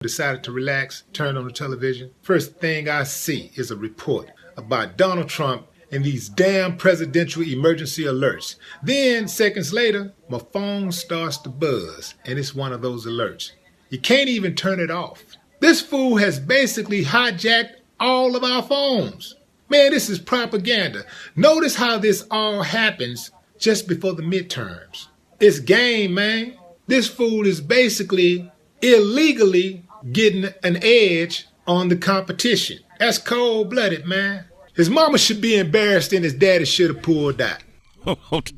Decided to relax, turned on the television. First thing I see is a report about Donald Trump and these damn presidential emergency alerts. Then, seconds later, my phone starts to buzz, and it's one of those alerts. You can't even turn it off. This fool has basically hijacked all of our phones. Man, this is propaganda. Notice how this all happens just before the midterms. It's game, man. This fool is basically illegally getting an edge on the competition. That's cold-blooded, man. His mama should be embarrassed and his daddy should have pulled out.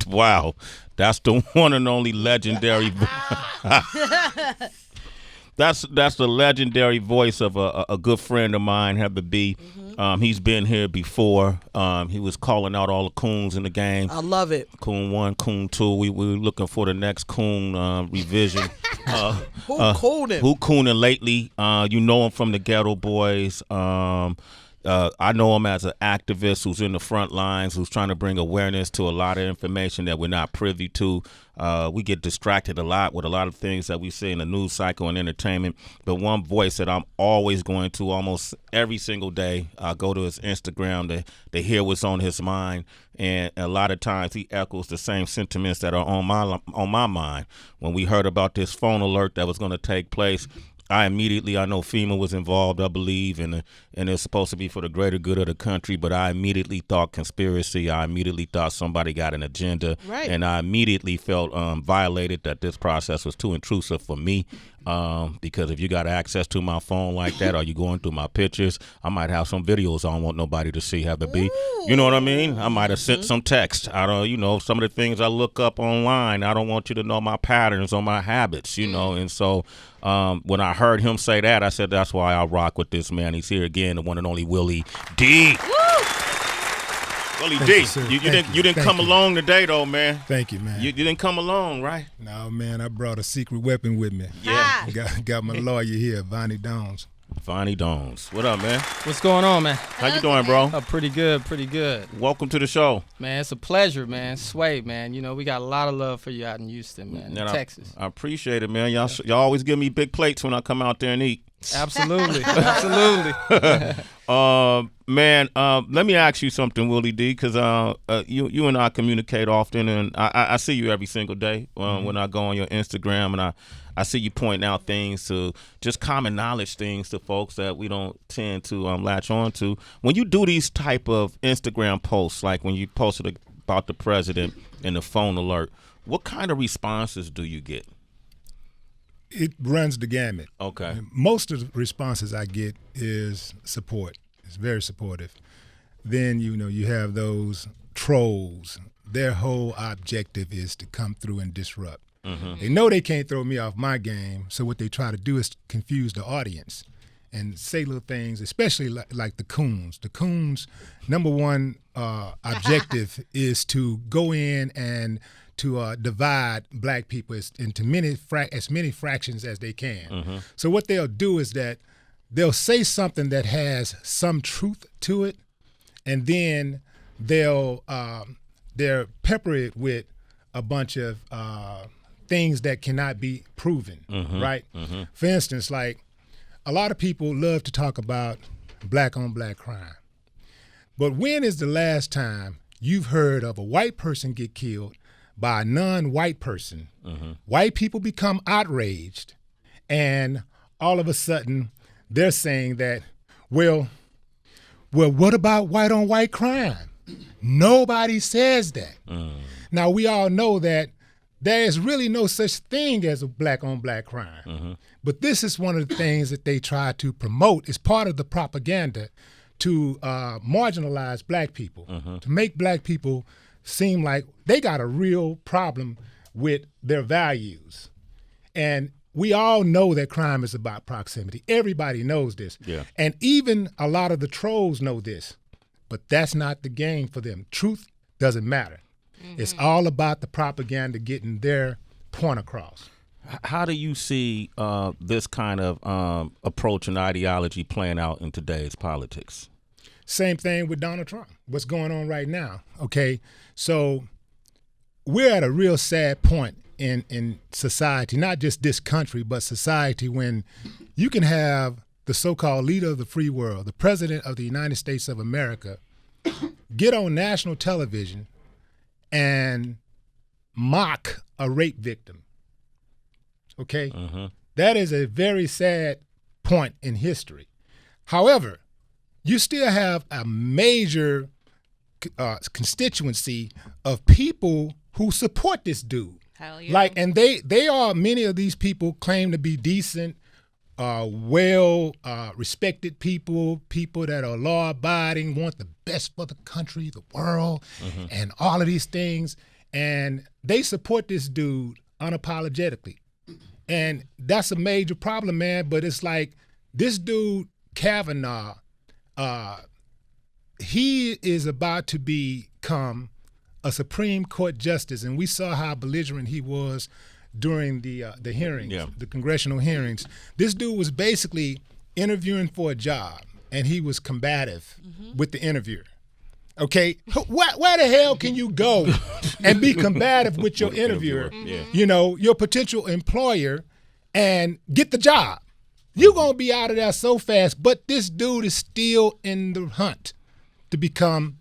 Wow. That's the one and only legendary That's the legendary voice of a good friend of mine, Heather B. He's been here before. He was calling out all the coons in the game. I love it. Coon 1, Coon 2. We're looking for the next coon revision. Who cooning? Who cooning lately? You know him from the Ghetto Boys. I know him as an activist who's in the front lines, who's trying to bring awareness to a lot of information that we're not privy to. We get distracted a lot with a lot of things that we see in the news cycle and entertainment. But one voice that I'm always going to almost every single day, I go to his Instagram to hear what's on his mind. And a lot of times he echoes the same sentiments that are on my mind. When we heard about this phone alert that was going to take place, I know FEMA was involved, I believe, and it's supposed to be for the greater good of the country, but I immediately thought conspiracy. I immediately thought somebody got an agenda, right. And I immediately felt violated that this process was too intrusive for me, because if you got access to my phone like that, or you going through my pictures, I might have some videos I don't want nobody to see, Heather B. You know what I mean? I might have sent some text. I don't, some of the things I look up online, I don't want you to know my patterns or my habits, and so when I heard him say that, I said, that's why I rock with this man. He's here again, the one and only Willie D. Willie D, you didn't come along today, though, man. Thank you, man. You didn't come along, right? No, man, I brought a secret weapon with me. Yeah. Got my lawyer here, Vonnie Downs. Vonnie Downs. What up, man? What's going on, man? How you doing, bro? Pretty good, pretty good. Welcome to the show. Man, it's a pleasure, man. Sway, man. We got a lot of love for you out in Houston, man, in Texas. I appreciate it, man. Y'all always give me big plates when I come out there and eat. Absolutely. Absolutely. Man, let me ask you something, Willie D, because you and I communicate often, and I see you every single day when I go on your Instagram, and I see you pointing out things to just common knowledge things to folks that we don't tend to latch on to. When you do these type of Instagram posts, like when you posted about the president and the phone alert, what kind of responses do you get? It runs the gamut. Okay. Most of the responses I get is support. It's very supportive. Then, you have those trolls. Their whole objective is to come through and disrupt. Mm-hmm. They know they can't throw me off my game, so what they try to do is confuse the audience and say little things, especially like the coons. The coons' number one objective is to go in and to divide black people into as many fractions as they can. Mm-hmm. So what they'll do is that they'll say something that has some truth to it, and then they'll pepper it with a bunch of things that cannot be proven, right? Mm-hmm. For instance, like a lot of people love to talk about black-on-black crime. But when is the last time you've heard of a white person get killed by a non-white person? Mm-hmm. White people become outraged, and all of a sudden they're saying that, well, what about white-on-white crime? Nobody says that. Now, we all know that there is really no such thing as a black-on-black crime. Mm-hmm. But this is one of the things that they try to promote as part of the propaganda to marginalize black people, to make black people seem like they got a real problem with their values. And we all know that crime is about proximity. Everybody knows this. Yeah. And even a lot of the trolls know this. But that's not the game for them. Truth doesn't matter. Mm-hmm. It's all about the propaganda getting their point across. How do you see this kind of approach and ideology playing out in today's politics? Same thing with Donald Trump. What's going on right now? Okay, so we're at a real sad point in society, not just this country, but society, when you can have the so-called leader of the free world, the president of the United States of America, get on national television and mock a rape victim. Okay? That is a very sad point in history. However, you still have a major constituency of people who support this dude. Hell yeah. Like, and they are, many of these people claim to be decent, respected people that are law-abiding, want the best for the country, the world, and all of these things. And they support this dude unapologetically. And that's a major problem, man. But it's like this dude, Kavanaugh, he is about to become a Supreme Court justice. And we saw how belligerent he was during the hearings, the congressional hearings. This dude was basically interviewing for a job, and he was combative with the interviewer. Okay, where the hell can you go and be combative with your interviewer, you know, your potential employer, and get the job? You're going to be out of there so fast, but this dude is still in the hunt to become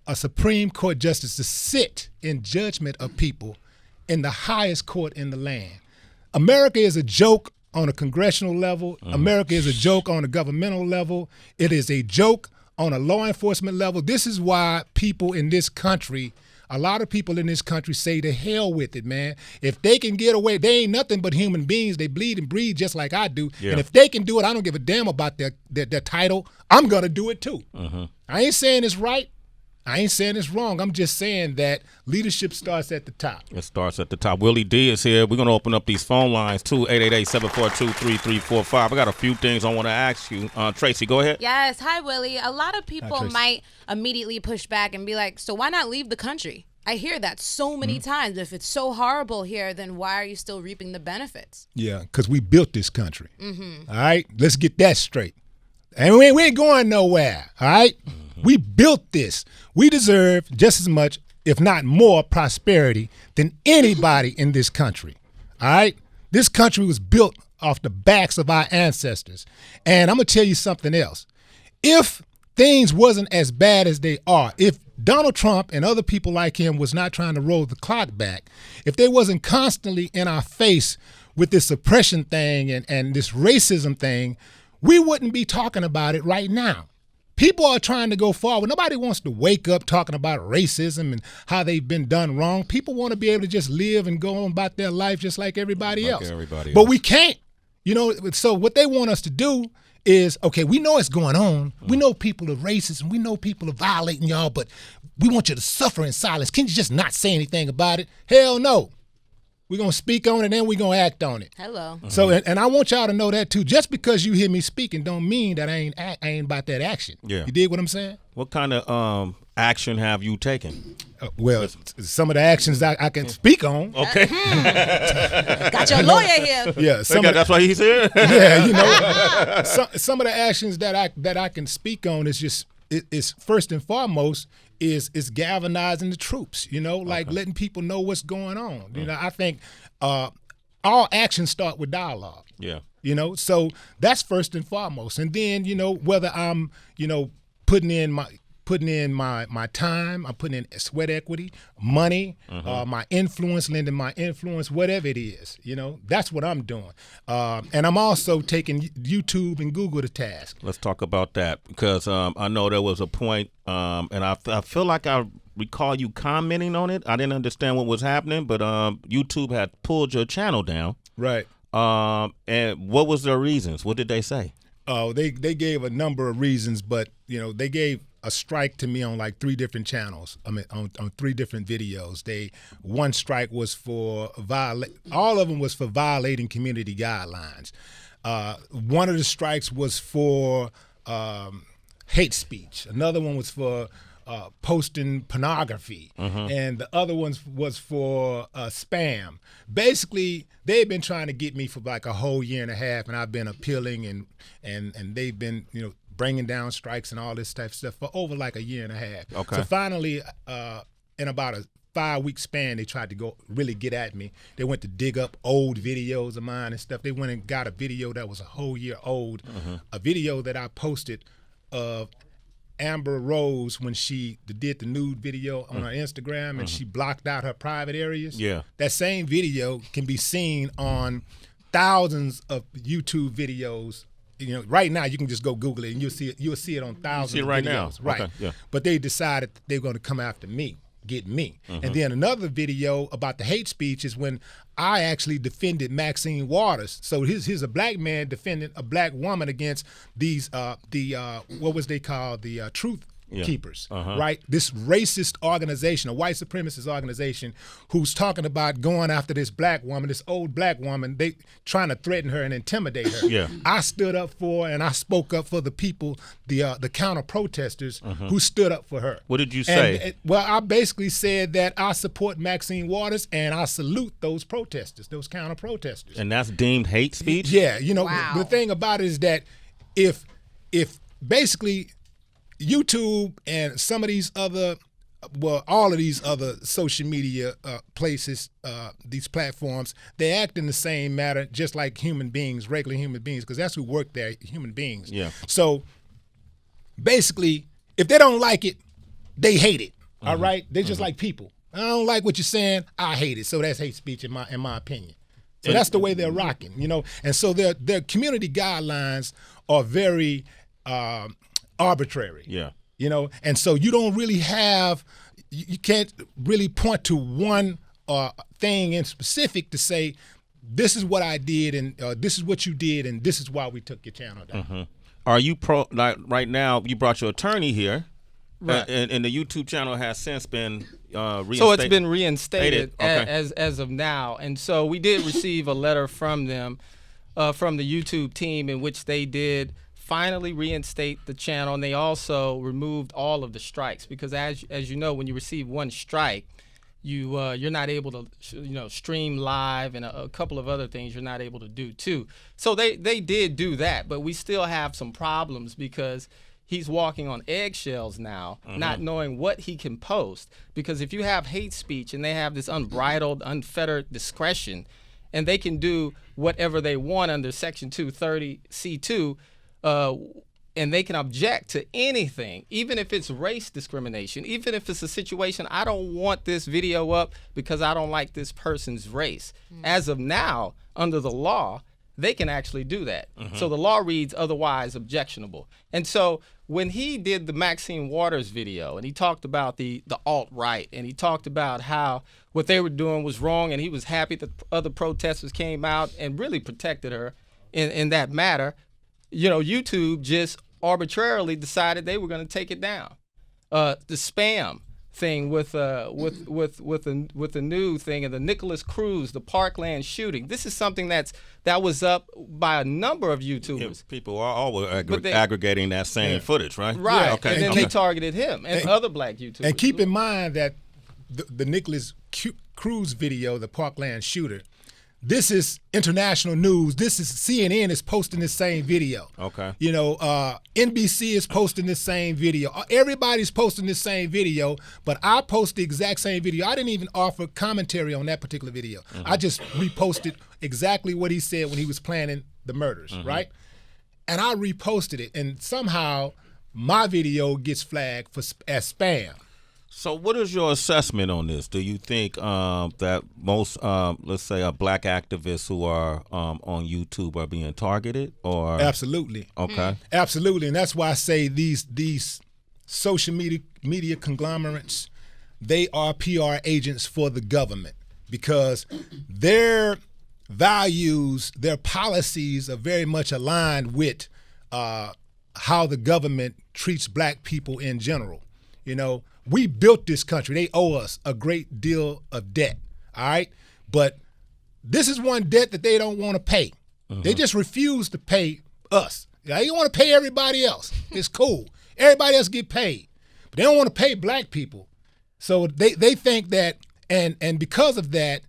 a Supreme Court justice, to sit in judgment of people in the highest court in the land. America is a joke on a congressional level. America is a joke on a governmental level. It is a joke on a law enforcement level. This is why people in this country, a lot of people in this country say to hell with it, man. If they can get away, they ain't nothing but human beings. They bleed and breathe just like I do. And if they can do it, I don't give a damn about their title. I'm going to do it too. I ain't saying it's right. I ain't saying it's wrong. I'm just saying that leadership starts at the top. It starts at the top. Willie D is here. We're going to open up these phone lines, too, 888-742-3345. I got a few things I want to ask you. Tracy, go ahead. Yes. Hi, Willie. A lot of people might immediately push back and be like, so why not leave the country? I hear that so many times. If it's so horrible here, then why are you still reaping the benefits? Yeah, because we built this country. All right? Let's get that straight. And we ain't going nowhere. All right? We built this. We deserve just as much, if not more, prosperity than anybody in this country. All right? This country was built off the backs of our ancestors. And I'm going to tell you something else. If things wasn't as bad as they are, if Donald Trump and other people like him was not trying to roll the clock back, if they wasn't constantly in our face with this oppression thing and this racism thing, we wouldn't be talking about it right now. People are trying to go forward. Nobody wants to wake up talking about racism and how they've been done wrong. People want to be able to just live and go on about their life just like everybody else. But we can't. You know, so what they want us to do is, okay, we know it's going on. We know people are racist and we know people are violating y'all, but we want you to suffer in silence. Can you just not say anything about it? Hell no. We're going to speak on it and we're going to act on it. Hello. So, and I want y'all to know that too. Just because you hear me speaking don't mean that I ain't about that action. Yeah. You dig what I'm saying? What kind of action have you taken? Well, some of the actions I can speak on. Okay. Got your lawyer here. Yeah. That's why he's here? Yeah, you know. some of the actions that I can speak on is just, is first and foremost, is galvanizing the troops, you know, like letting people know what's going on. You know, I think all actions start with dialogue. Yeah. You know, so that's first and foremost. And then, you know, whether I'm, you know, putting in my time, I'm putting in sweat equity, money, my influence, lending my influence, whatever it is, you know, that's what I'm doing. And I'm also taking YouTube and Google to task. Let's talk about that because I know there was a point, and I feel like I recall you commenting on it. I didn't understand what was happening, but YouTube had pulled your channel down. Right. And what was their reasons? What did they say? Oh, they gave a number of reasons, but, you know, they gave a strike to me on like 3 different channels. I mean, on 3 different videos. One strike was for all of them was for violating community guidelines. One of the strikes was for hate speech. Another one was for posting pornography, and the other one was for spam. Basically, they've been trying to get me for like a whole year and a half, and I've been appealing, and they've been, you know, bringing down strikes and all this type of stuff for over like a year and a half. Okay. So finally, in about 5-week span, they tried to go really get at me. They went to dig up old videos of mine and stuff. They went and got a video that was a whole year old, a video that I posted of Amber Rose when she did the nude video on her Instagram and she blocked out her private areas. Yeah. That same video can be seen on thousands of YouTube videos. You know, right now you can just go Google it and you'll see it on thousands of right videos. now. Right. Okay, yeah. But they decided they're going to come after me, get me. And then another video about the hate speech is when I actually defended Maxine Waters. So here's a black man defending a black woman against these what was they called, the truth keepers, right? This racist organization, a white supremacist organization, who's talking about going after this black woman, this old black woman. They trying to threaten her and intimidate her. Yeah. I stood up for her and I spoke up for the people, the counter protesters who stood up for her. What did you say? Well, I basically said that I support Maxine Waters and I salute those protesters, those counter protesters. And that's deemed hate speech? Yeah, you know, Wow. the thing about it is that if basically YouTube and some of these other, well, all of these other social media places, these platforms, they act in the same manner, just like human beings, regular human beings, because that's who work there, human beings. Yeah. So basically, if they don't like it, they hate it. All right, they're just like people. I don't like what you're saying. I hate it. So that's hate speech in my opinion. So that's the way they're rocking, you know. And so their community guidelines are very arbitrary. Yeah. You know, and so you don't really have, you can't really point to one thing in specific to say, this is what I did and this is what you did and this is why we took your channel down. Are you like right now? You brought your attorney here, Right. and the YouTube channel has since been reinstated. So it's been reinstated Okay. as of now, and so we did receive a letter from them, from the YouTube team, in which they did finally reinstate the channel, and they also removed all of the strikes because, as you know, when you receive one strike, you're not able to stream live and a couple of other things you're not able to do too. So they did do that, but we still have some problems because he's walking on eggshells now, not knowing what he can post. Because if you have hate speech and they have this unbridled, unfettered discretion, and they can do whatever they want under Section 230 C2, and they can object to anything, even if it's race discrimination, even if it's a situation, I don't want this video up because I don't like this person's race. As of now, under the law, they can actually do that. So the law reads otherwise objectionable. And so when he did the Maxine Waters video and he talked about the alt-right and he talked about how what they were doing was wrong and he was happy that other protesters came out and really protected her in that matter, YouTube just arbitrarily decided they were going to take it down. The spam thing with the new thing and the Nicholas Cruz, the Parkland shooting. This is something that was up by a number of YouTubers. Yeah, people are all aggregating that same footage, right? Right. Yeah, okay. And then they targeted him and other black YouTubers. And keep in mind that the Nicholas Cruz video, the Parkland shooter, this is international news. This is CNN is posting this same video. Okay. NBC is posting this same video. Everybody's posting this same video, but I post the exact same video. I didn't even offer commentary on that particular video. I just reposted exactly what he said when he was planning the murders, right? And I reposted it, and somehow my video gets flagged as spam. So what is your assessment on this? Do you think that most, let's say, black activists who are on YouTube are being targeted? Or Absolutely. Okay. Absolutely, and that's why I say these social media conglomerates, they are PR agents for the government because their values, their policies are very much aligned with how the government treats black people in general. We built this country. They owe us a great deal of debt, all right? But this is one debt that they don't want to pay. They just refuse to pay us. They don't want to pay everybody else. It's cool. Everybody else get paid. But they don't want to pay black people. So they think that, and because of that,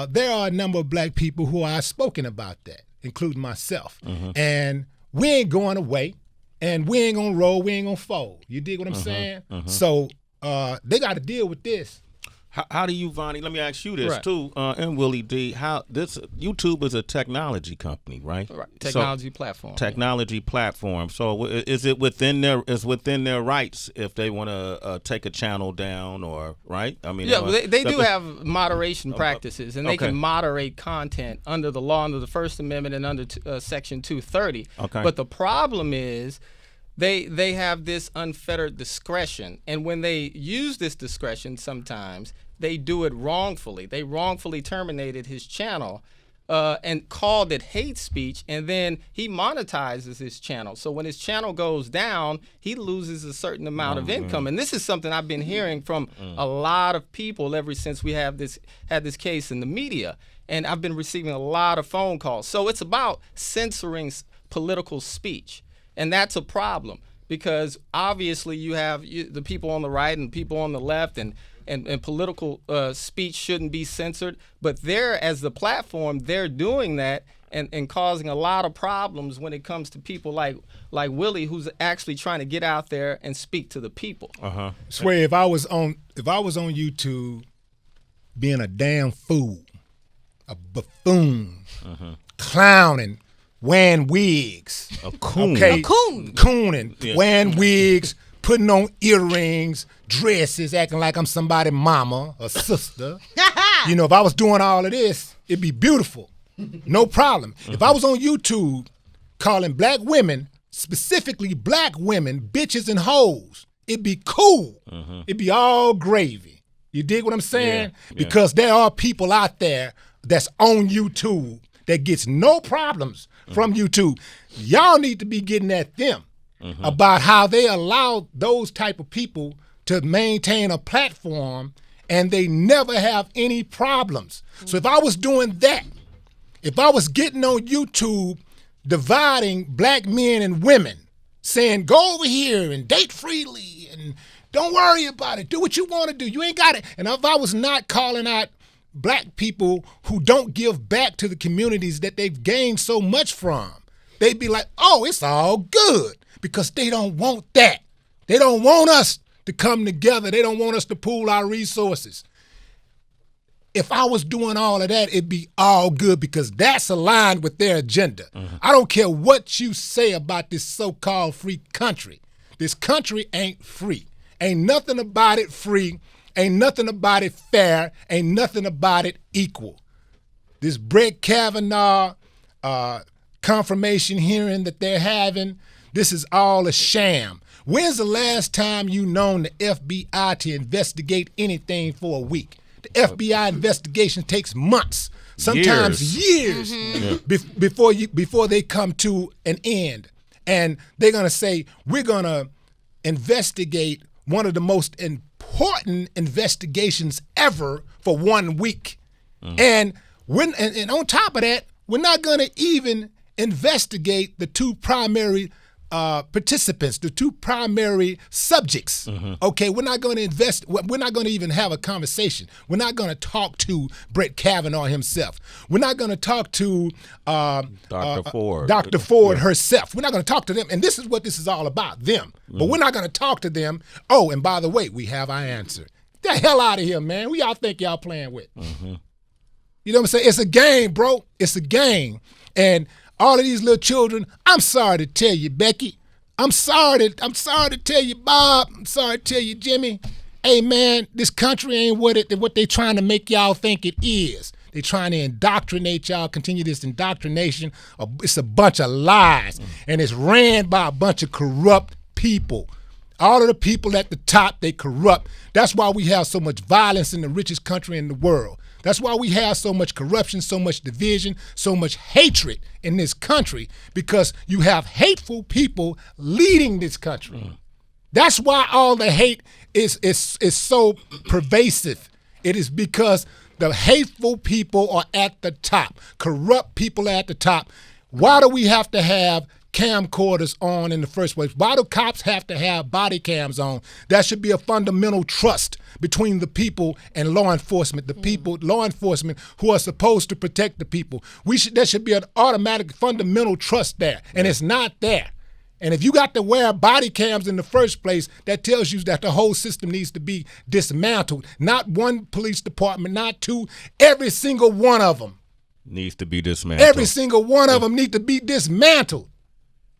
there are a number of black people who are outspoken about that, including myself. And we ain't going away. And we ain't gonna roll, we ain't gonna fold. You dig what I'm saying? So they got to deal with this. How do you, Vonnie? Let me ask you this Right. too, and Willie D. How this YouTube is a technology company, right? Right. Technology platform. Technology platform. So is it within their rights if they want to take a channel down or right? I mean, they do have moderation practices, and they okay. can moderate content under the law, under the First Amendment, and under Section 230. Okay. But the problem is, they have this unfettered discretion, and when they use this discretion, sometimes they do it wrongfully. They wrongfully terminated his channel and called it hate speech, and then he monetizes his channel. So when his channel goes down, he loses a certain amount of income. And this is something I've been hearing from a lot of people ever since we had this case in the media, and I've been receiving a lot of phone calls. So it's about censoring political speech. And that's a problem because obviously you have the people on the right and people on the left, and political speech shouldn't be censored. But they're, as the platform, they're doing that and causing a lot of problems when it comes to people like Willie, who's actually trying to get out there and speak to the people. Sway, if I was on YouTube being a damn fool, a buffoon, clowning, wearing wigs, a coon, okay, A coon. cooning, wearing wigs, putting on earrings, dresses, acting like I'm somebody's mama or sister. You know, if I was doing all of this, it'd be beautiful, no problem. If I was on YouTube calling black women, specifically black women, bitches and hoes, it'd be cool. It'd be all gravy. You dig what I'm saying? Yeah. Because there are people out there that's on YouTube that gets no problems from YouTube. Y'all need to be getting at them about how they allow those type of people to maintain a platform and they never have any problems. So if I was doing that, if I was getting on YouTube dividing black men and women, saying go over here and date freely and don't worry about it, do what you want to do, you ain't got it. And if I was not calling out black people who don't give back to the communities that they've gained so much from, they'd be like, oh, it's all good, because they don't want that. They don't want us to come together. They don't want us to pool our resources. If I was doing all of that, it'd be all good because that's aligned with their agenda. I don't care what you say about this so-called free country. This country ain't free. Ain't nothing about it free. Ain't nothing about it fair. Ain't nothing about it equal. This Brett Kavanaugh confirmation hearing that they're having, this is all a sham. When's the last time you known the FBI to investigate anything for a week? The FBI investigation takes months, sometimes years, before they come to an end. And they're going to say, we're going to investigate one of the most important investigations ever for 1 week. And on top of that, we're not going to even investigate the two primary participants, the two primary subjects. Okay, we're not going to we're not going to even have a conversation. We're not going to talk to Brett Kavanaugh himself. We're not going to talk to Dr. Ford. Dr. Ford herself. We're not going to talk to them. And this is what this is all about, them. But we're not going to talk to them. Oh, and by the way, we have our answer. Get the hell out of here, man. Who y'all think y'all playing with? You know what I'm saying? It's a game, bro. It's a game. And all of these little children, I'm sorry to tell you, Becky. I'm sorry to tell you, Bob. I'm sorry to tell you, Jimmy. Hey, man, this country ain't what they trying to make y'all think it is. They trying to indoctrinate y'all, continue this indoctrination. It's a bunch of lies, and it's ran by a bunch of corrupt people. All of the people at the top, they corrupt. That's why we have so much violence in the richest country in the world. That's why we have so much corruption, so much division, so much hatred in this country, because you have hateful people leading this country. That's why all the hate is so pervasive. It is because the hateful people are at the top. Corrupt people are at the top. Why do we have to have camcorders on in the first place? Why do cops have to have body cams on? That should be a fundamental trust between the people and law enforcement. The people, law enforcement, who are supposed to protect the people. There should be an automatic fundamental trust there, and it's not there. And if you got to wear body cams in the first place, that tells you that the whole system needs to be dismantled. Not one police department, not two, every single one of them. Needs to be dismantled. Every single one of them need to be dismantled.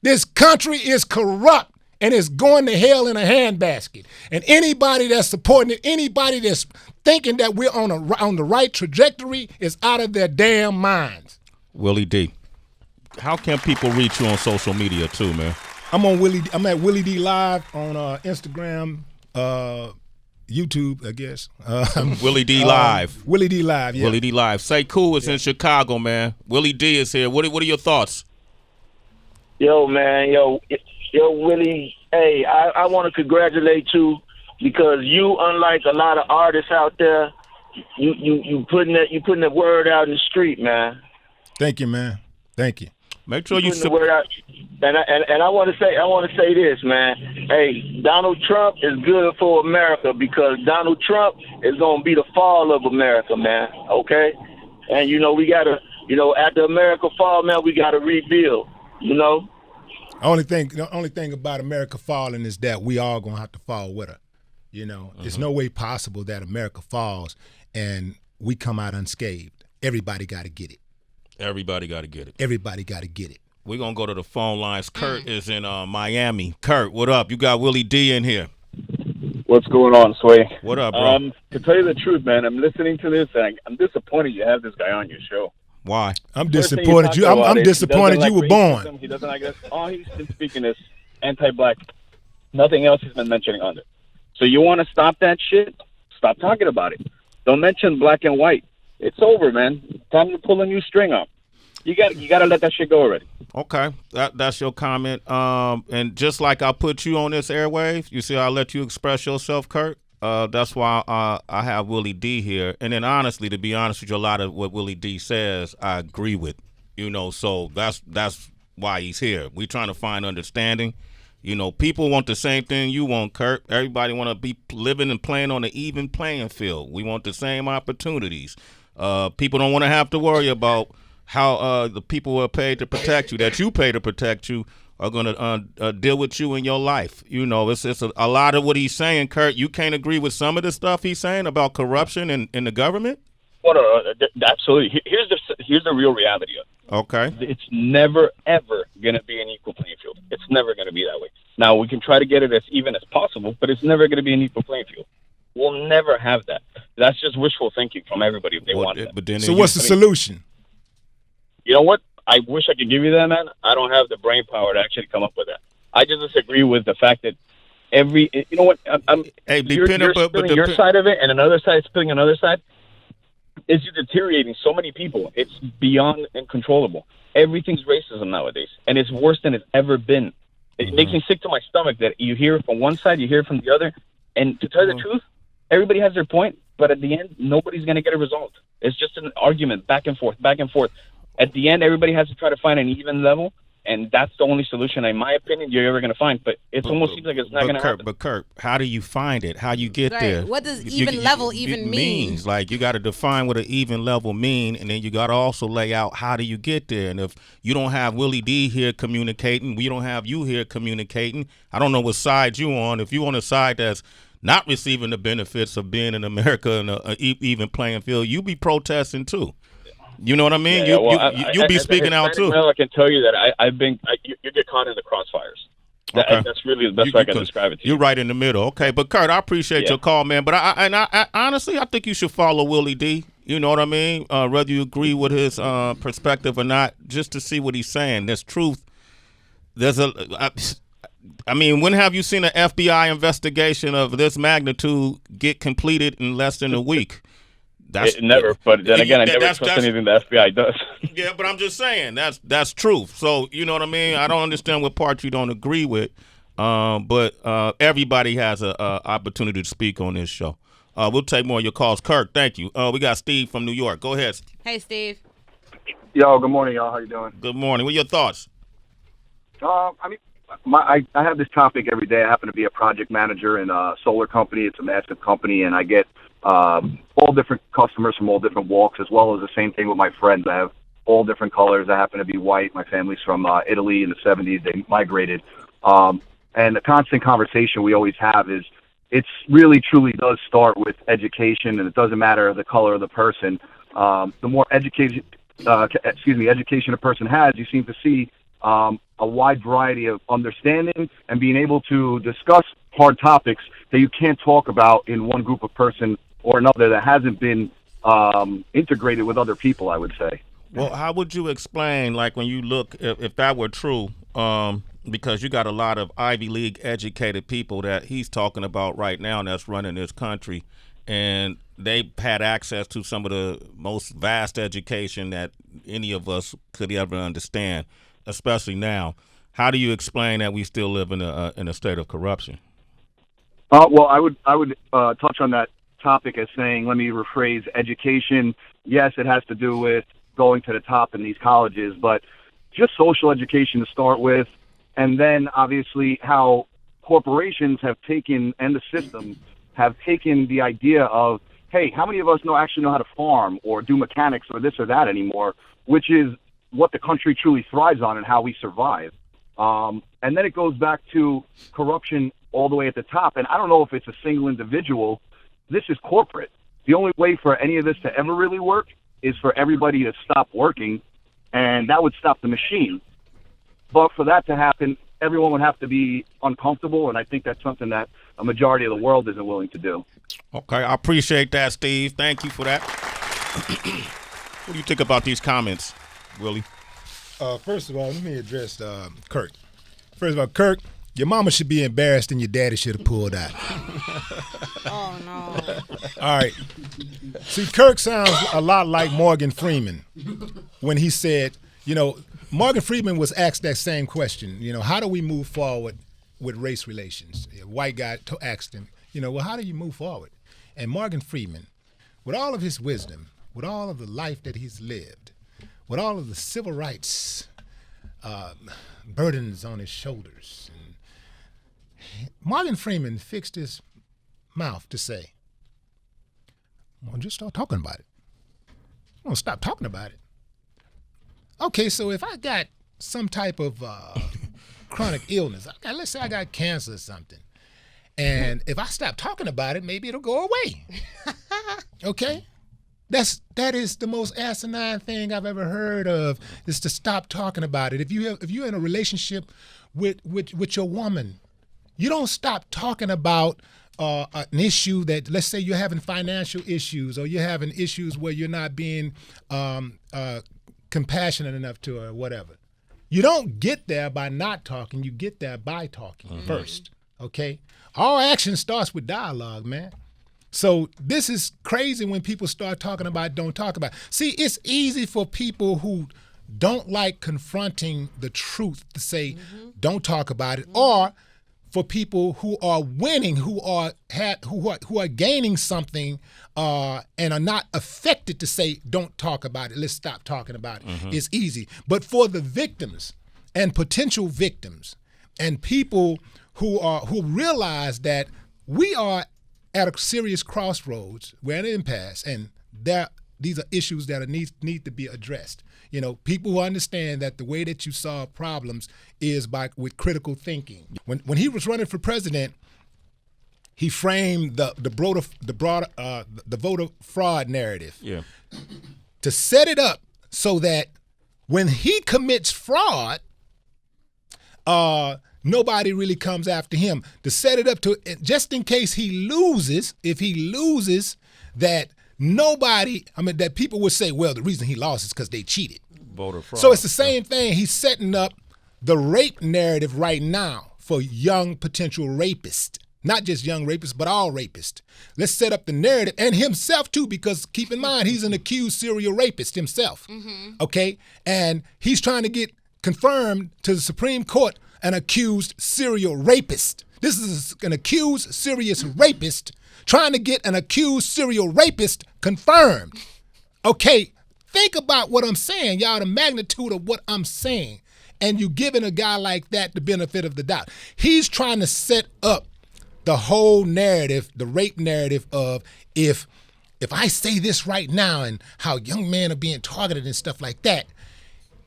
This country is corrupt and it's going to hell in a handbasket. And anybody that's supporting it, anybody that's thinking that we're on the right trajectory is out of their damn minds. Willie D, how can people reach you on social media too, man? I'm at Willie D Live on Instagram, YouTube, I guess. Willie D Live. Willie D Live, yeah. Willie D Live. Say Cool is in Chicago, man. Willie D is here. What are your thoughts? Yo, man, yo, Willie. Hey, I want to congratulate you because you, unlike a lot of artists out there, you putting the word out in the street, man. Thank you, man. Thank you. Make sure you the word out. And I want to say this, man. Hey, Donald Trump is good for America because Donald Trump is gonna be the fall of America, man. Okay, and we gotta, after America fall, man, we gotta rebuild. The only thing about America falling is that we all gonna have to fall with her. There's no way possible that America falls and we come out unscathed. Everybody got to get it. Everybody got to get it. Everybody got to get it. We're going to go to the phone lines. Kurt is in Miami. Kurt, what up? You got Willie D in here. What's going on, Sway? What up, bro? To tell you the truth, man, I'm listening to this, and I'm disappointed you have this guy on your show. Why? I'm disappointed you. I'm disappointed you were born. He doesn't like this. All he's been speaking is anti-black. Nothing else he's been mentioning on it. So you want to stop that shit? Stop talking about it. Don't mention black and white. It's over, man. Time to pull a new string up. You got to let that shit go already. Okay, that's your comment. And just like I put you on this airwave, you see, I let you express yourself, Kurt. That's why I have Willie D here. And then honestly, to be honest with you, a lot of what Willie D says, I agree with. So that's why he's here. We're trying to find understanding. People want the same thing you want, Kurt. Everybody want to be living and playing on an even playing field. We want the same opportunities. People don't want to have to worry about how the people who are paid to protect you, that you pay to protect you, are going to deal with you in your life. It's a lot of what he's saying, Kurt. You can't agree with some of the stuff he's saying about corruption in the government? Well, no, absolutely. Here's the real reality of it. Okay. It's never, ever going to be an equal playing field. It's never going to be that way. Now, we can try to get it as even as possible, but it's never going to be an equal playing field. We'll never have that. That's just wishful thinking from everybody if they want that. But then so what's the solution? You know what? I wish I could give you that, man. I don't have the brain power to actually come up with that. I just disagree with the fact that you know what? You're spilling your side of it, and another side is spilling another side. It's just deteriorating so many people. It's beyond uncontrollable. Everything's racism nowadays, and it's worse than it's ever been. It makes me sick to my stomach that you hear from one side, you hear from the other, and to tell you the truth, everybody has their point, but at the end, nobody's going to get a result. It's just an argument, back and forth, back and forth. At the end, everybody has to try to find an even level, and that's the only solution, in my opinion, you're ever going to find. But it almost seems like it's not going to happen. But Kurt, how do you find it? How you get there? What does even level even mean? Like, you got to define what an even level mean, and then you got to also lay out how do you get there. And if you don't have Willie D here communicating, we don't have you here communicating, I don't know what side you on. If you on a side that's not receiving the benefits of being in America in an even playing field, you be protesting too. You know what I mean? You be speaking out too. Well, I can tell you that you get caught in the crossfires. Okay. That's really the best way I can describe it to you. You're right in the middle. Okay, but Kurt, I appreciate your call, man. But I honestly, I think you should follow Willie D. You know what I mean? Whether you agree with his perspective or not, just to see what he's saying. There's truth. When have you seen an FBI investigation of this magnitude get completed in less than a week? Never, but then again, I never trust anything the FBI does. Yeah, but I'm just saying that's truth. So you know what I mean. I don't understand what part you don't agree with, but everybody has a opportunity to speak on this show. We'll take more of your calls. Kirk, thank you. We got Steve from New York. Go ahead. Hey, Steve. Yo, good morning, y'all. How you doing? Good morning. What are your thoughts? I have this topic every day. I happen to be a project manager in a solar company. It's a massive company, and I get all different customers from all different walks, as well as the same thing with my friends. I have all different colors. I happen to be white. My family's from Italy in the 70s. They migrated. And the constant conversation we always have is it's really truly does start with education, and it doesn't matter the color of the person. The more education a person has, you seem to see a wide variety of understanding and being able to discuss hard topics that you can't talk about in one group of person or another that hasn't been integrated with other people, I would say. Well, how would you explain, like, when you look, if that were true, because you got a lot of Ivy League educated people that he's talking about right now that's running this country, and they've had access to some of the most vast education that any of us could ever understand, especially now. How do you explain that we still live in a state of corruption? Well, I would touch on that topic as saying, let me rephrase, education. Yes, it has to do with going to the top in these colleges, but just social education to start with, and then obviously how corporations have taken, and the system have taken the idea of, hey, how many of us actually know how to farm or do mechanics or this or that anymore, which is what the country truly thrives on and how we survive. And then it goes back to corruption all the way at the top. And I don't know if it's a single individual. This is corporate. The only way for any of this to ever really work is for everybody to stop working, and that would stop the machine. But for that to happen, everyone would have to be uncomfortable, and I think that's something that a majority of the world isn't willing to do. Okay, I appreciate that, Steve. Thank you for that. What do you think about these comments, Willie? First of all, let me address Kirk. First of all, Kirk, your mama should be embarrassed and your daddy should have pulled out. Oh, no. All right. See, Kirk sounds a lot like Morgan Freeman when he said, Morgan Freeman was asked that same question, how do we move forward with race relations? A white guy asked him, well, how do you move forward? And Morgan Freeman, with all of his wisdom, with all of the life that he's lived, with all of the civil rights burdens on his shoulders, Morgan Freeman fixed his mouth to say, well, just start talking about it. Well, stop talking about it. Okay, so if I got some type of chronic illness, let's say I got cancer or something, and if I stop talking about it, maybe it'll go away. Okay? That is the most asinine thing I've ever heard of, is to stop talking about it. If you're in a relationship with your woman, you don't stop talking about an issue that, let's say you're having financial issues, or you're having issues where you're not being compassionate enough to her or whatever. You don't get there by not talking. You get there by talking first, okay? All action starts with dialogue, man. So this is crazy when people start talking about don't talk about. See, it's easy for people who don't like confronting the truth to say don't talk about it, or for people who are winning, who are gaining something, and are not affected to say, don't talk about it. Let's stop talking about it. It's easy. But for the victims and potential victims and people who realize that we are at a serious crossroads, we're at an impasse, and these are issues that need to be addressed. People who understand that the way that you solve problems is with critical thinking. When he was running for president, he framed the voter fraud narrative to set it up so that when he commits fraud, nobody really comes after him. To set it up to, just in case he loses, if he loses, that that people would say, well, the reason he lost is because they cheated. Voter fraud. So it's the same thing. He's setting up the rape narrative right now for young potential rapists. Not just young rapists, but all rapists. Let's set up the narrative, and himself too, because keep in mind, he's an accused serial rapist himself. Okay? And he's trying to get confirmed to the Supreme Court an accused serial rapist. This is an accused serious rapist trying to get an accused serial rapist confirmed. Okay, think about what I'm saying, y'all, the magnitude of what I'm saying. And you giving a guy like that the benefit of the doubt. He's trying to set up the whole narrative, the rape narrative of if I say this right now and how young men are being targeted and stuff like that,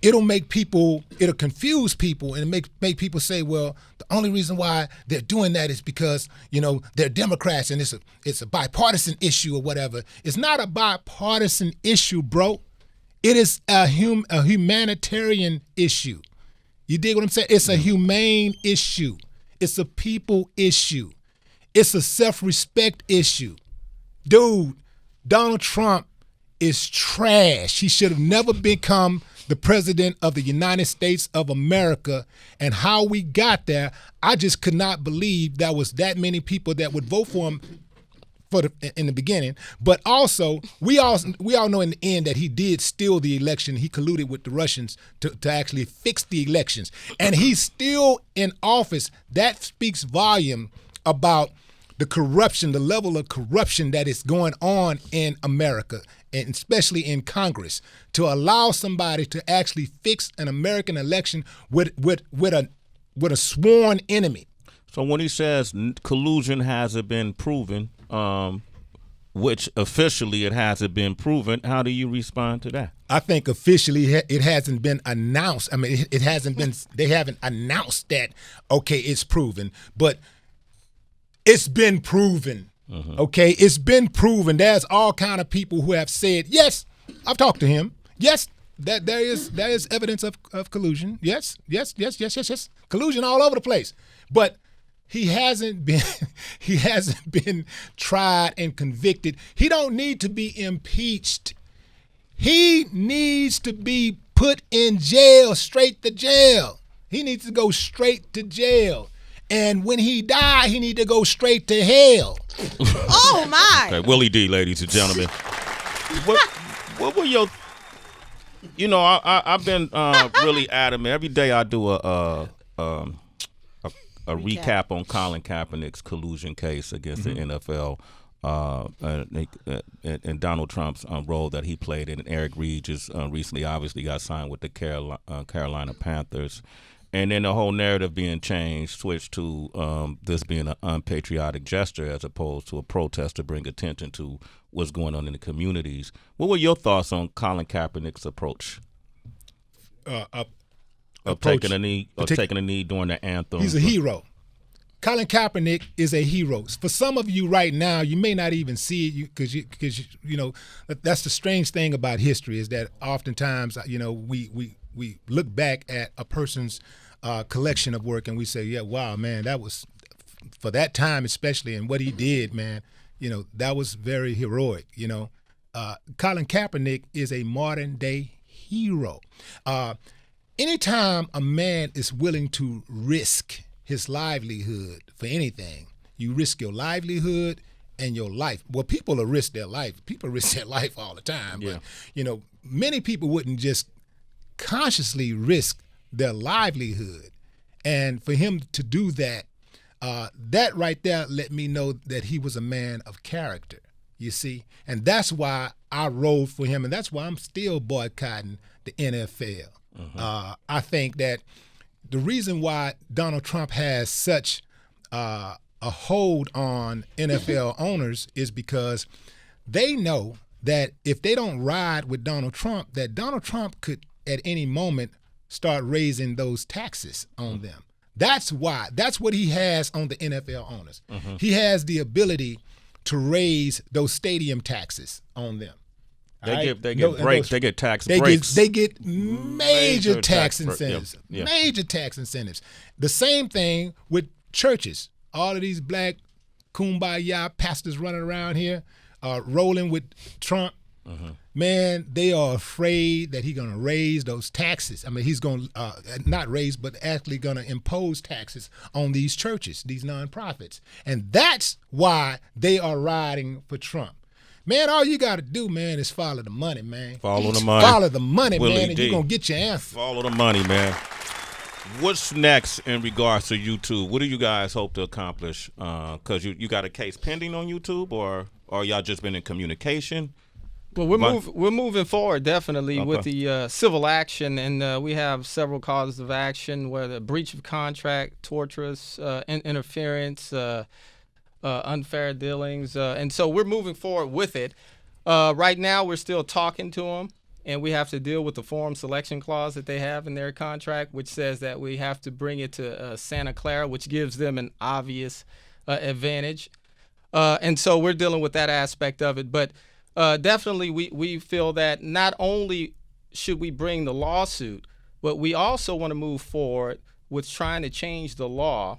it'll confuse people and make people say, well, the only reason why they're doing that is because, they're Democrats and it's a bipartisan issue or whatever. It's not a bipartisan issue, bro. It is a humanitarian issue. You dig what I'm saying? It's a humane issue. It's a people issue. It's a self-respect issue. Dude, Donald Trump is trash. He should have never become the president of the United States of America. And how we got there, I just could not believe there was that many people that would vote for him in the beginning. But also, we all know in the end that he did steal the election. He colluded with the Russians to actually fix the elections. And he's still in office. That speaks volume about the corruption, the level of corruption that is going on in America, and especially in Congress, to allow somebody to actually fix an American election with a sworn enemy. So when he says collusion hasn't been proven, which officially it hasn't been proven, how do you respond to that? I think officially it hasn't been announced. I mean, it hasn't been. They haven't announced that. Okay, it's proven, but it's been proven. Okay, it's been proven. There's all kind of people who have said, yes, I've talked to him. Yes, that there is evidence of collusion. Yes. Collusion all over the place. But he hasn't been tried and convicted. He don't need to be impeached. He needs to be put in jail, straight to jail. He needs to go straight to jail. And when he die, he need to go straight to hell. Oh my! Okay, Willie D, ladies and gentlemen. What were your? I've been really adamant. Every day I do a recap on Colin Kaepernick's collusion case against the NFL and Donald Trump's role that he played in. And Eric Reed just recently obviously got signed with the Carolina Panthers. And then the whole narrative being changed, switched to this being an unpatriotic gesture as opposed to a protest to bring attention to what's going on in the communities. What were your thoughts on Colin Kaepernick's approach? Taking a knee during the anthem. He's a hero. Colin Kaepernick is a hero. For some of you right now, you may not even see it because that's the strange thing about history is that oftentimes we look back at a person's collection of work and we say, yeah, wow, man, that was for that time especially, and what he did, man, that was very heroic. Colin Kaepernick is a modern day hero. Anytime a man is willing to risk his livelihood for anything, you risk your livelihood and your life. Well, people will risk their life. People risk their life all the time. Yeah. But, many people wouldn't just consciously risk their livelihood. And for him to do that, that right there let me know that he was a man of character, you see. And that's why I rolled for him, and that's why I'm still boycotting the NFL. I think that the reason why Donald Trump has such a hold on NFL owners is because they know that if they don't ride with Donald Trump, that Donald Trump could at any moment start raising those taxes on them. That's why. That's what he has on the NFL owners. He has the ability to raise those stadium taxes on them. They get breaks. They get tax breaks. They get major tax incentives. Yep. Major tax incentives. The same thing with churches. All of these black kumbaya pastors running around here, rolling with Trump. Man, they are afraid that he's going to raise those taxes. I mean, he's going to not raise, but actually going to impose taxes on these churches, these nonprofits. And that's why they are riding for Trump. Man, all you got to do, man, is follow the money, man. Follow the money. Follow the money, Willie man, and D. you're going to get your answer. Follow the money, man. What's next in regards to YouTube? What do you guys hope to accomplish? Because you got a case pending on YouTube, or y'all just been in communication? Well, we're moving forward definitely with the civil action, and we have several causes of action, whether breach of contract, torturous interference, unfair dealings, and so we're moving forward with it. Right now, we're still talking to them. and we have to deal with the forum selection clause that they have in their contract, which says that we have to bring it to Santa Clara, which gives them an obvious advantage. And so we're dealing with that aspect of it. But definitely we feel that not only should we bring the lawsuit, but we also want to move forward with trying to change the law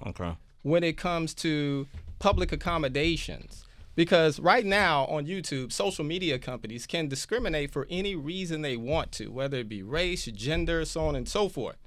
when it comes to public accommodations. Because right now on YouTube, social media companies can discriminate for any reason they want to, whether it be race, gender, so on and so forth.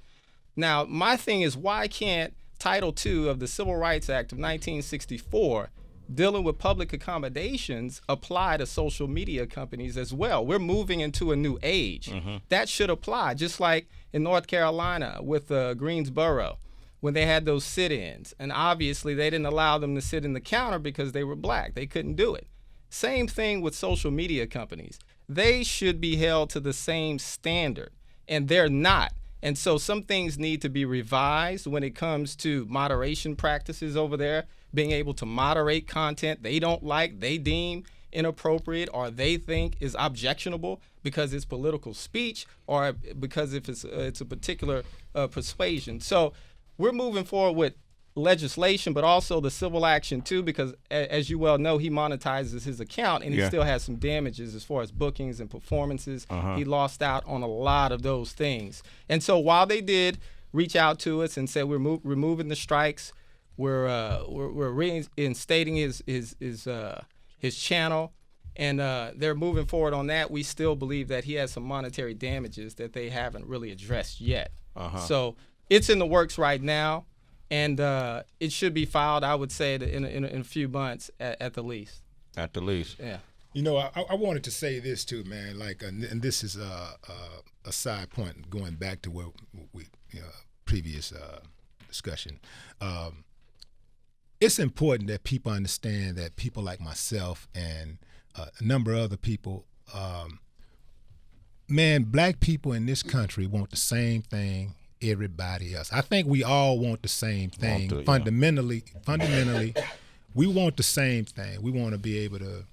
Now, my thing is, why can't Title II of the Civil Rights Act of 1964, dealing with public accommodations, apply to social media companies as well? We're moving into a new age. That should apply, just like in North Carolina with Greensboro, when they had those sit-ins. And obviously they didn't allow them to sit in the counter because they were black. They couldn't do it. Same thing with social media companies. They should be held to the same standard, and they're not. And so some things need to be revised when it comes to moderation practices over there, being able to moderate content they don't like, they deem inappropriate, or they think is objectionable because it's political speech, or because if it's a particular persuasion. So we're moving forward with legislation, but also the civil action too, because as you well know, he monetizes his account, and he still has some damages as far as bookings and performances. He lost out on a lot of those things. And so while they did reach out to us and said we're removing the strikes, we're reinstating his channel, and they're moving forward on that, we still believe that he has some monetary damages that they haven't really addressed yet. So it's in the works right now, and it should be filed, I would say, in a few months at the least. At the least. Yeah. You know, I wanted to say this too, man. Like, and this is a side point going back to where we previous discussion. It's important that people understand that people like myself and a number of other people, man, black people in this country want the same thing everybody else. I think we all want the same thing. Fundamentally, we want the same thing. We want to be able to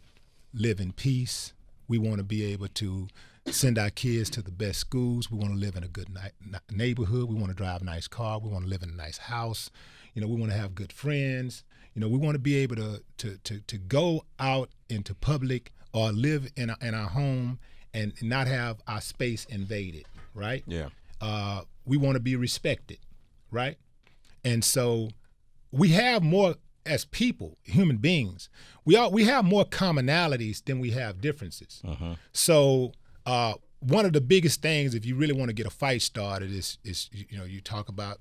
live in peace. We want to be able to send our kids to the best schools. We want to live in a good neighborhood. We want to drive a nice car. We want to live in a nice house. We want to have good friends. We want to be able to go out into public or live in our home and not have our space invaded, right? Yeah. We want to be respected, right? And so we have more, as people, human beings, we have more commonalities than we have differences. So one of the biggest things, if you really want to get a fight started, is you talk about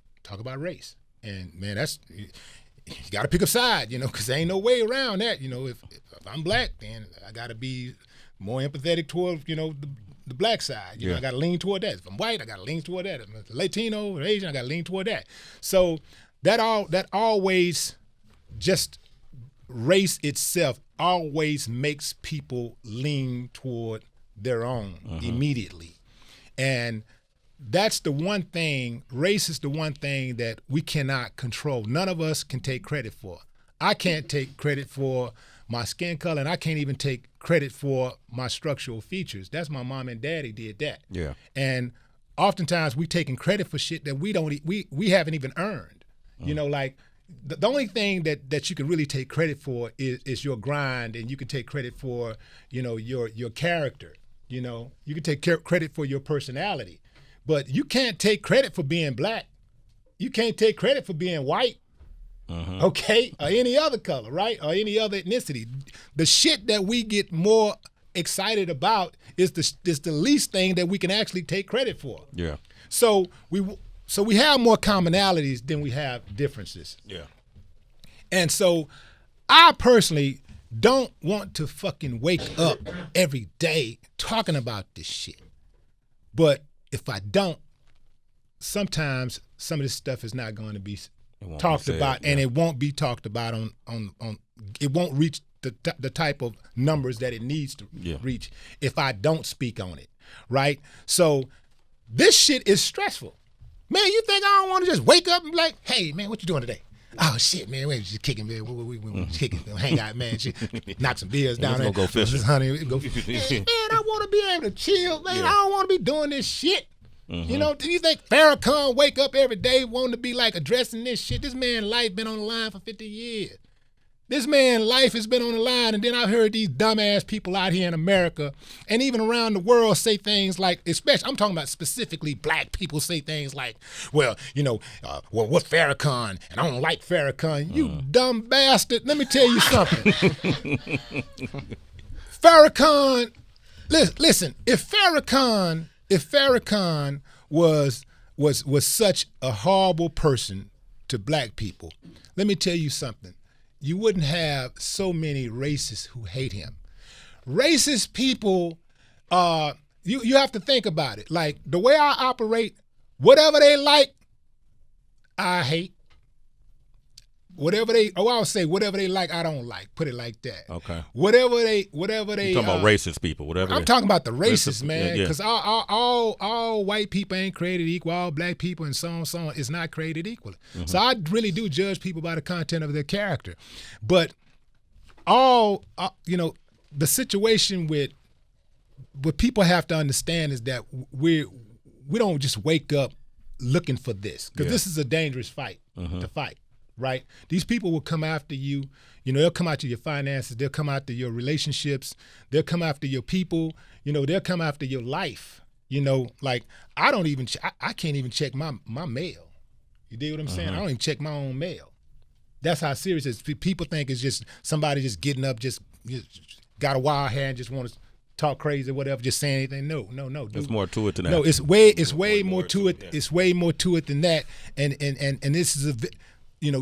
race. And man, you got to pick a side, because there ain't no way around that. If I'm black, then I got to be more empathetic toward the black side. I got to lean toward that. If I'm white, I got to lean toward that. If I'm Latino or Asian, I got to lean toward that. So that always, just race itself always makes people lean toward their own immediately. And that's the one thing, race is the one thing that we cannot control. None of us can take credit for. I can't take credit for my skin color, and I can't even take credit for my structural features. That's my mom and daddy did that. Yeah. And oftentimes we taking credit for shit that we haven't even earned. Like the only thing that you can really take credit for is your grind, and you can take credit for, your character. You can take credit for your personality. But you can't take credit for being black. You can't take credit for being white. Okay, or any other color, right? Or any other ethnicity. The shit that we get more excited about is the least thing that we can actually take credit for. Yeah. So we have more commonalities than we have differences. Yeah. And so I personally don't want to fucking wake up every day talking about this shit. But if I don't, sometimes some of this stuff is not going to be talked about, and it won't be talked about on it won't reach the type of numbers that it needs to reach if I don't speak on it, right? So this shit is stressful. Man, you think I don't want to just wake up and be like, hey, man, what you doing today? Oh shit, man, we just kicking, man. We kicking, hang out, man. Knock some beers down there. Go fishing. Honey, go. Man, I want to be able to chill, man. I don't want to be doing this shit. You know, do you think Farrakhan wake up every day wanting to be like addressing this shit? This man's life been on the line for 50 years. This man's life has been on the line, and then I heard these dumbass people out here in America and even around the world say things like, especially, I'm talking about specifically black people say things like, well, you know, what Farrakhan, and I don't like Farrakhan. You dumb bastard. Let me tell you something. Farrakhan, listen, if Farrakhan was such a horrible person to black people, let me tell you something. You wouldn't have so many racists who hate him. Racist people, you have to think about it. Like the way I operate, whatever they like, I hate. Whatever they like, I don't like. Put it like that. Okay. Whatever they. You're talking about racist people, whatever. I'm talking about the racists, man. Yeah. Because all white people ain't created equal. All black people and so on is not created equally. So I really do judge people by the content of their character. But the situation with what people have to understand is that we don't just wake up looking for this, because this is a dangerous fight to fight. Right? These people will come after you. You know, they'll come after your finances. They'll come after your relationships. They'll come after your people. You know, they'll come after your life. You know, like I can't even check my mail. You dig what I'm saying? I don't even check my own mail. That's how serious it is. People think it's just somebody just getting up, just got a wild hair and just want to talk crazy or whatever, just saying anything. No. Dude. There's more to it than that. No, it's way more to it. It's way more to it than that. And this is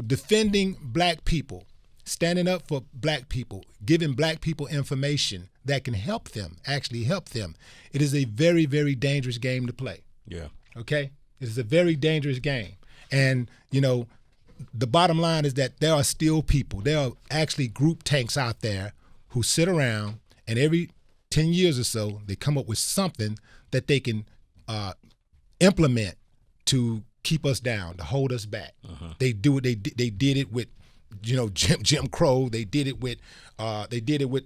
defending black people, standing up for black people, giving black people information that can help them, actually help them. It is a very, very dangerous game to play. Yeah. Okay? It is a very dangerous game. And, you know, the bottom line is that there are still people, there are actually group tanks out there who sit around and every 10 years or so, they come up with something that they can implement to keep us down, to hold us back. They do it. They did it with, Jim Crow. They did it with the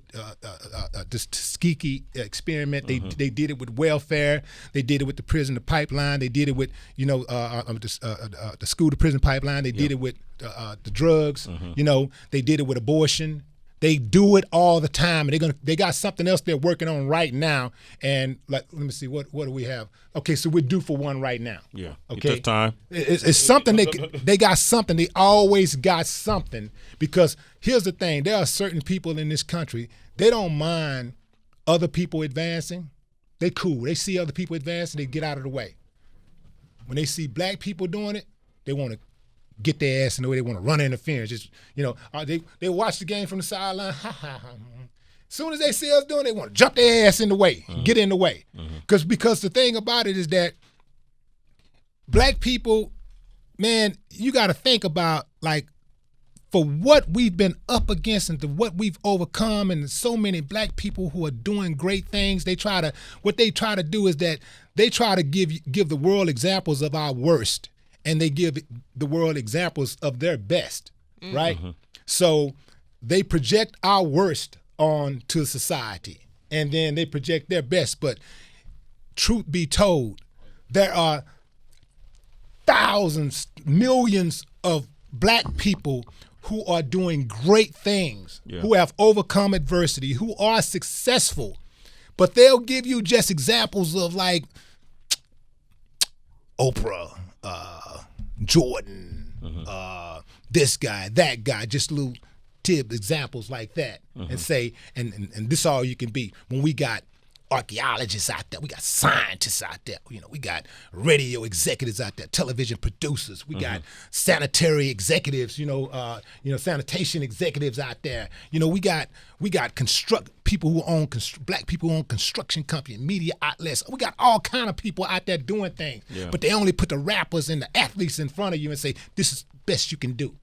Tuskegee experiment. They did it with welfare. They did it with the prison to pipeline. They did it with the school to prison pipeline. They did it with the drugs. They did it with abortion. They do it all the time, and they got something else they're working on right now. And let me see, what do we have? Okay, so we're due for one right now. Yeah. Okay. This time. It's something they got something. They always got something, because here's the thing: there are certain people in this country, they don't mind other people advancing. They cool. They see other people advancing, they get out of the way. When they see black people doing it, they want to get their ass in the way. They want to run interference. Just, they watch the game from the sideline. As soon as they see us doing it, they want to jump their ass in the way, get in the way. Because the thing about it is that black people, man, you got to think about, like, for what we've been up against and to what we've overcome, and so many black people who are doing great things. What they try to do is that they try to give the world examples of our worst, and they give the world examples of their best, right? So they project our worst onto society, and then they project their best. But truth be told, there are thousands, millions of black people who are doing great things, who have overcome adversity, who are successful. But they'll give you just examples of, like, Oprah, Jordan, this guy, that guy, just little examples like that, and say, and this all you can be. When we got archaeologists out there, we got scientists out there, we got radio executives out there, television producers, we got sanitary executives, sanitation executives out there. We got people who own black people who own construction company, media outlets. We got all kind of people out there doing things, but they only put the rappers and the athletes in front of you and say, this is the best you can do.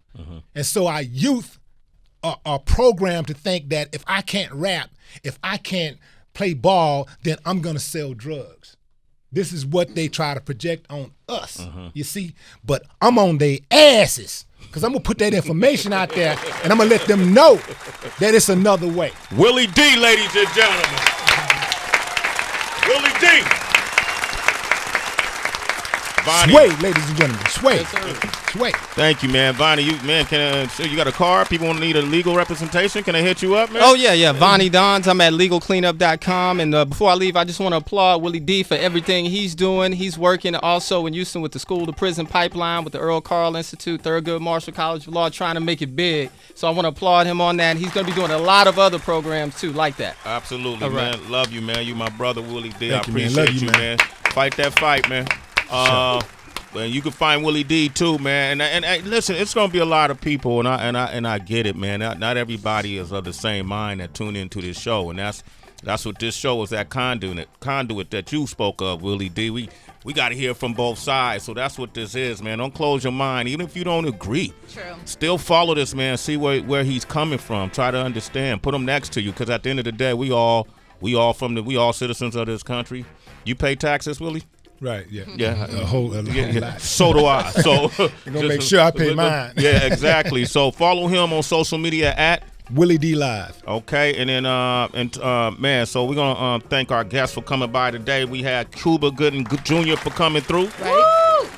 And so our youth are programmed to think that if I can't rap, if I can't play ball, then I'm gonna sell drugs. This is what they try to project on us, you see? But I'm on their asses. because I'm going to put that information out there, and I'm going to let them know that it's another way. Willie D, ladies and gentlemen. Willie D. Bonnie. Sway, ladies and gentlemen. Sway. Yes, Sway. Thank you, man. Bonnie, you got a car? People want to need a legal representation? Can I hit you up, man? Oh, yeah. Vonnie Dons. I'm at legalcleanup.com. And before I leave, I just want to applaud Willie D for everything he's doing. He's working also in Houston with the School to Prison Pipeline, with the Earl Carl Institute, Thurgood Marshall College of Law, trying to make it big. So I want to applaud him on that. He's going to be doing a lot of other programs, too, like that. Absolutely, All right. man. Love you, man. You my brother, Willie D. Thank I you, man. appreciate Love you, man. Fight that fight, man. And you can find Willie D too, man. And listen, it's gonna be a lot of people, and I get it, man. Not everybody is of the same mind that tune into this show, and that's what this show is. That conduit that you spoke of, Willie D. We got to hear from both sides, so that's what this is, man. Don't close your mind, even if you don't agree. True. Still follow this man. See where he's coming from. Try to understand. Put him next to you, because at the end of the day, we all citizens of this country. You pay taxes, Willie? Right, yeah. Yeah. A whole lot. So do I. So You're going to make sure I pay mine. Yeah, exactly. So follow him on social media at Willie D Live. Okay, and then man, so we're gonna thank our guests for coming by today. We had Cuba Gooding Jr. for coming through. Right.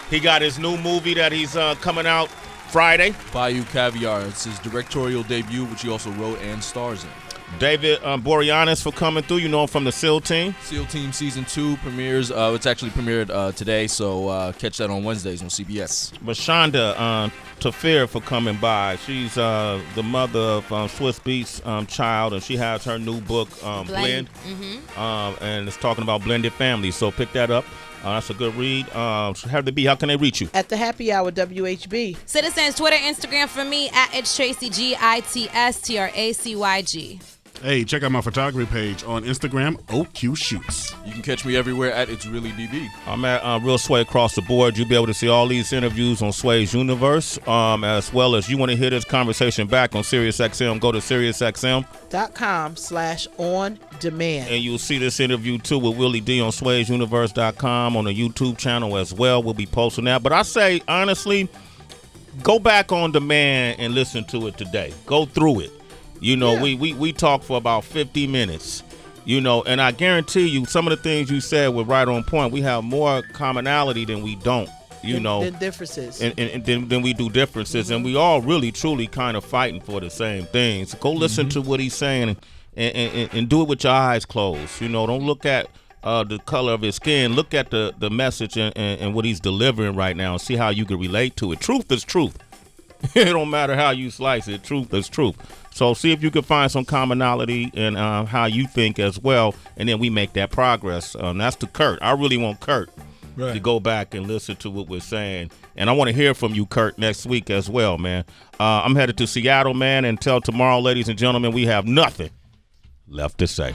He got his new movie that he's coming out Friday. Bayou Caviar. It's his directorial debut, which he also wrote and stars in. David Boreanaz for coming through. You know him from the SEAL Team. SEAL Team Season 2 premieres. It's actually premiered today, so catch that on Wednesdays on CBS. Mashonda Tafir for coming by. She's the mother of Swiss Beats child, and she has her new book, Blend. And it's talking about blended families. So pick that up. That's a good read. Heather B, how can they reach you? At the Happy Hour, WHB. Citizens, Twitter, Instagram for me at It's Tracy, GITSTRACYG. Hey, check out my photography page on Instagram, OQ Shoots. You can catch me everywhere at It's Really DB. I'm at Real Sway across the board. You'll be able to see all these interviews on Sway's Universe, as well as you want to hear this conversation back on SiriusXM. Go to SiriusXM.com/on-demand. And you'll see this interview, too, with Willie D on Sway'sUniverse.com on the YouTube channel as well. We'll be posting that. But I say, honestly, go back on demand and listen to it today. Go through it. You know, we talked for about 50 minutes, you know, and I guarantee you some of the things you said were right on point. We have more commonality than we don't, than differences. And then we do differences. And we all really, truly kind of fighting for the same things. Go listen to what he's saying and do it with your eyes closed. You know, don't look at the color of his skin. Look at the message and what he's delivering right now and see how you can relate to it. Truth is truth. It don't matter how you slice it. Truth is truth. So see if you can find some commonality in how you think as well, and then we make that progress. That's to Kurt. I really want Kurt to go back and listen to what we're saying. And I want to hear from you, Kurt, next week as well, man. I'm headed to Seattle, man, until tomorrow, ladies and gentlemen, we have nothing left to say.